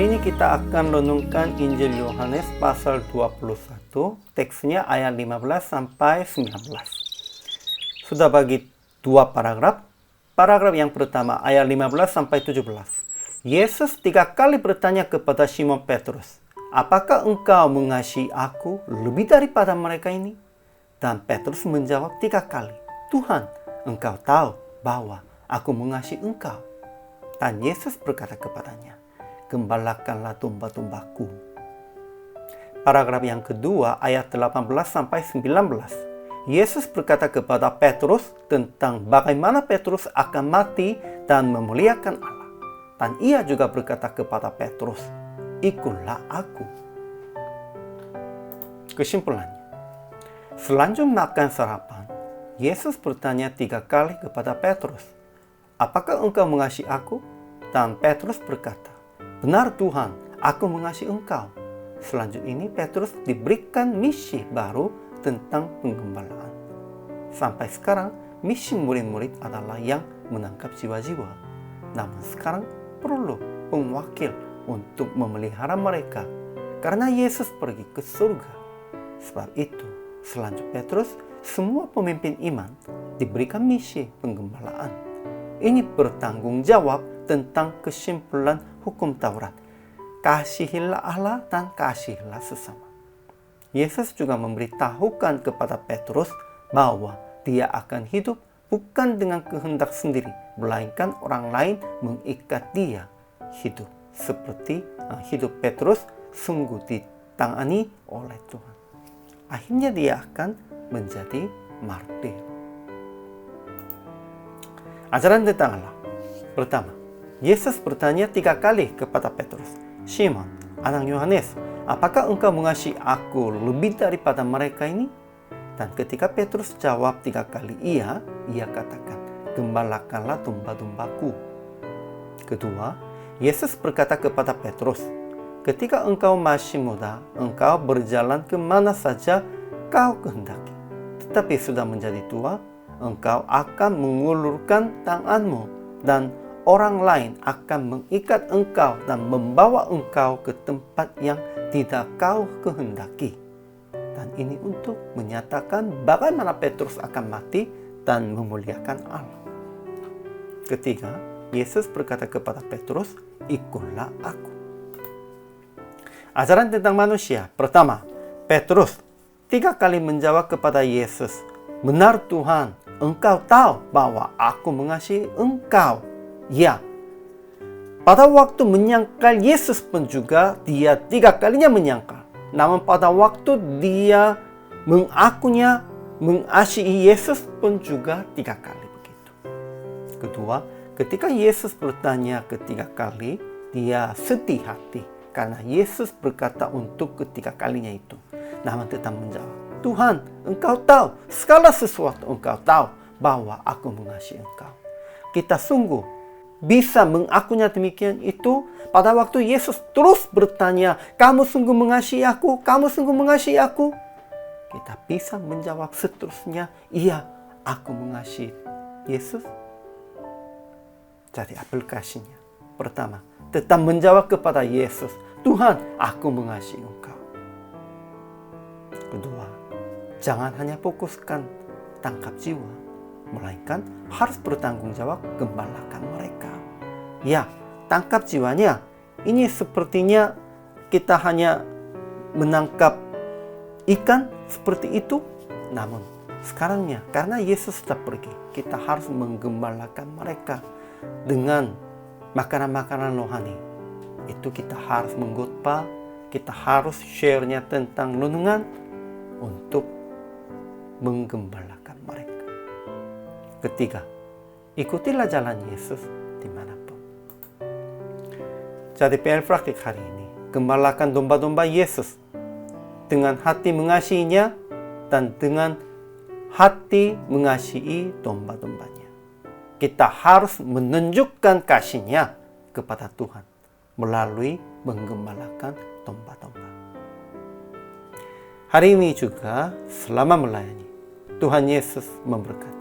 Hari ini kita akan renungkan Injil Yohanes pasal 21, teksnya ayat 15 sampai 19. Sudah bagi dua paragraf. Paragraf yang pertama ayat 15 sampai 17. Yesus 3 kali bertanya kepada Simon Petrus, "Apakah engkau mengasihi aku lebih daripada mereka ini?" Dan Petrus menjawab 3 kali, "Tuhan, engkau tahu bahwa aku mengasihi engkau." Dan Yesus berkata kepadanya, "Gembalakanlah domba-dombaku." Paragraf yang kedua ayat 18 sampai 19. Yesus berkata kepada Petrus tentang bagaimana Petrus akan mati dan memuliakan Allah. Dan ia juga berkata kepada Petrus, "Ikutlah aku." Kesimpulannya, selanjut makan sarapan, Yesus bertanya 3 kali kepada Petrus, "Apakah engkau mengasihi aku?" Dan Petrus berkata, "Benar Tuhan, aku mengasihi engkau." Selanjutnya ini Petrus diberikan misi baru tentang penggembalaan. Sampai sekarang, misi murid-murid adalah yang menangkap jiwa-jiwa. Namun sekarang perlu pemwakil untuk memelihara mereka, karena Yesus pergi ke surga. Sebab itu, selanjutnya Petrus, semua pemimpin iman diberikan misi penggembalaan. Ini bertanggung jawab tentang kesimpulan hukum Taurat. Kasihilah Allah dan kasihilah sesama. Yesus juga memberitahukan kepada Petrus bahwa dia akan hidup bukan dengan kehendak sendiri, melainkan orang lain mengikat dia hidup. Seperti hidup Petrus sungguh ditangani oleh Tuhan. Akhirnya dia akan menjadi martir. Ajaran tentang Allah. Pertama, Yesus bertanya 3 kali kepada Petrus, "Simon, anak Yohanes, apakah engkau mengasihi aku lebih daripada mereka ini?" Dan ketika Petrus jawab 3 kali ia katakan, "Gembalakanlah domba-dombaku." Kedua, Yesus berkata kepada Petrus, "Ketika engkau masih muda, engkau berjalan kemana saja kau kehendaki. Tetapi sudah menjadi tua, engkau akan mengulurkan tanganmu dan orang lain akan mengikat engkau dan membawa engkau ke tempat yang tidak kau kehendaki." Dan ini untuk menyatakan bagaimana Petrus akan mati dan memuliakan Allah. Ketiga, Yesus berkata kepada Petrus, "Ikutlah aku." Ajaran tentang manusia. Pertama, Petrus 3 kali menjawab kepada Yesus, "Benar Tuhan, engkau tahu bahwa aku mengasihi engkau." Ya, pada waktu menyangkal Yesus pun juga dia 3 kalinya menyangkal. Namun pada waktu dia mengakunya mengasihi Yesus pun juga 3 kali begitu. Kedua, ketika Yesus bertanya ketiga kali, dia sedih hati karena Yesus berkata untuk ketiga kalinya itu. Namun tetap menjawab, "Tuhan, engkau tahu segala sesuatu, engkau tahu bahwa aku mengasihi engkau." Kita sungguh bisa mengakunya demikian itu pada waktu Yesus terus bertanya, "Kamu sungguh mengasihi aku? Kamu sungguh mengasihi aku?" Kita bisa menjawab seterusnya, "Iya, aku mengasihi Yesus." Jadi aplikasinya. Pertama, tetap menjawab kepada Yesus, "Tuhan, aku mengasihi engkau." Kedua, jangan hanya fokuskan tangkap jiwa, melainkan harus bertanggung jawab gembalakan mereka. Ya, tangkap jiwanya. Ini sepertinya kita hanya menangkap ikan seperti itu. Namun sekarangnya karena Yesus sudah pergi, kita harus menggembalakan mereka dengan makanan-makanan rohani. Itu kita harus mengkhotbah, kita harus share-nya tentang renungan untuk menggembalakan mereka. Ketiga, ikutilah jalan Yesus dimanapun. Jadi PR praktik hari ini, gembalakan domba-domba Yesus dengan hati mengasihinya dan dengan hati mengasihi domba-dombanya. Kita harus menunjukkan kasihnya kepada Tuhan melalui menggembalakan domba-domba. Hari ini juga selama melayani, Tuhan Yesus memberkati.